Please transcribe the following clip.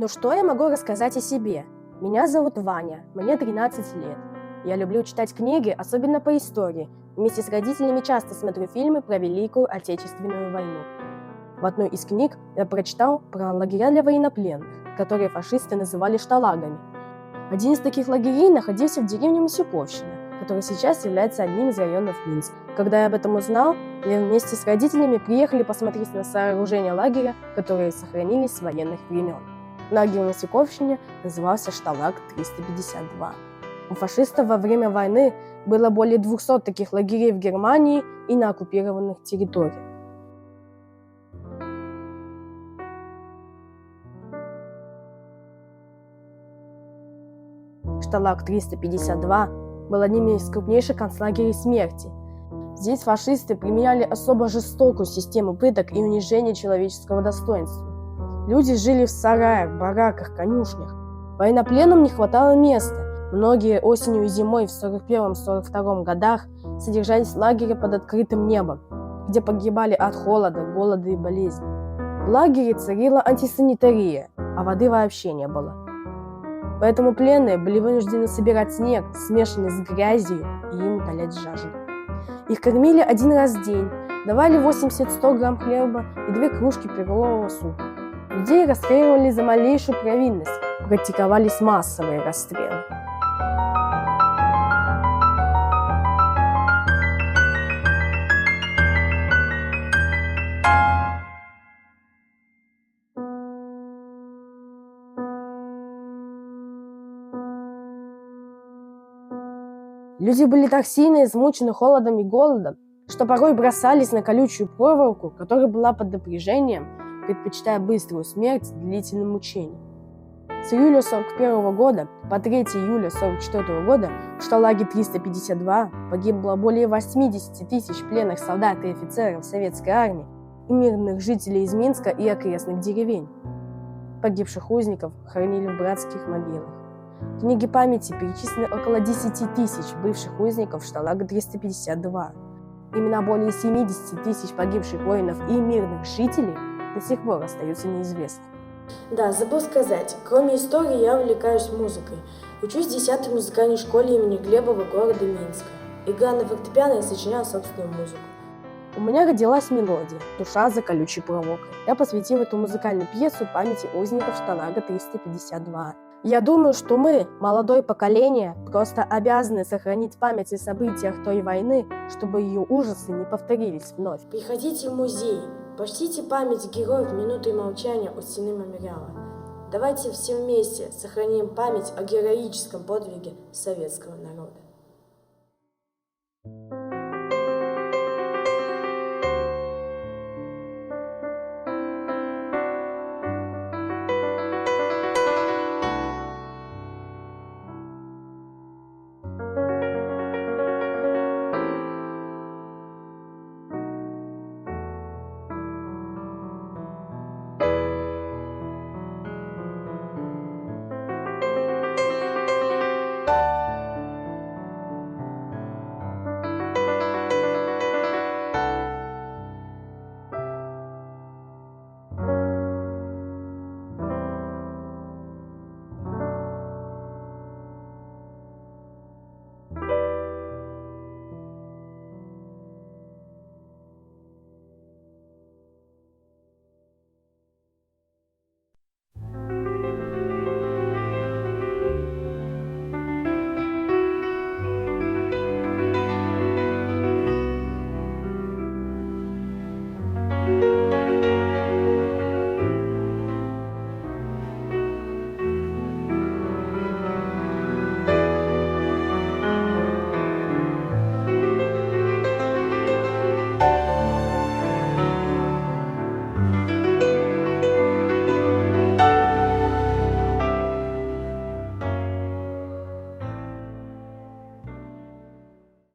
Ну что я могу рассказать о себе? Меня зовут Ваня, мне 13 лет. Я люблю читать книги, особенно по истории. Вместе с родителями часто смотрю фильмы про Великую Отечественную войну. В одной из книг я прочитал про лагеря для военнопленных, которые фашисты называли шталагами. Один из таких лагерей находился в деревне Масюковщина, которая сейчас является одним из районов Минска. Когда я об этом узнал, мы вместе с родителями приехали посмотреть на сооружения лагеря, которые сохранились с военных времен. Лагерь в Масюковщине назывался Шталаг 352. У фашистов во время войны было более 200 таких лагерей в Германии и на оккупированных территориях. Шталаг 352 был одним из крупнейших концлагерей смерти. Здесь фашисты применяли особо жестокую систему пыток и унижения человеческого достоинства. Люди жили в сараях, бараках, конюшнях. Военнопленным не хватало места. Многие осенью и зимой в 1941-1942 годах содержались в лагере под открытым небом, где погибали от холода, голода и болезней. В лагере царила антисанитария, а воды вообще не было. Поэтому пленные были вынуждены собирать снег, смешанный с грязью, и им утолять жажду. Их кормили один раз в день, давали 80-100 грамм хлеба и 2 кружки перового супа. Людей расстреливали за малейшую провинность, практиковались массовые расстрелы. Люди были так сильно измучены холодом и голодом, что порой бросались на колючую проволоку, которая была под напряжением, предпочитая быструю смерть длительным мучениям. С июля 1941 года по 3 июля 1944 года в Шталаге 352 погибло более 80 тысяч пленных солдат и офицеров советской армии и мирных жителей из Минска и окрестных деревень. Погибших узников хоронили в братских могилах. В книге памяти перечислены около 10 тысяч бывших узников Шталага 352. Имена более 70 тысяч погибших воинов и мирных жителей до сих пор остаются неизвестными. Да, забыл сказать, кроме истории я увлекаюсь музыкой. Учусь в 10-й музыкальной школе имени Глебова города Минска. Играя на фортепиано, я сочиняю собственную музыку. У меня родилась мелодия «Душа за колючей проволокой». Я посвятил эту музыкальную пьесу памяти узников Шталага 352. Я думаю, что мы, молодое поколение, просто обязаны сохранить память о событиях той войны, чтобы ее ужасы не повторились вновь. Приходите в музей, почтите память героев минутой молчания у стены мемориала. Давайте все вместе сохраним память о героическом подвиге советского народа.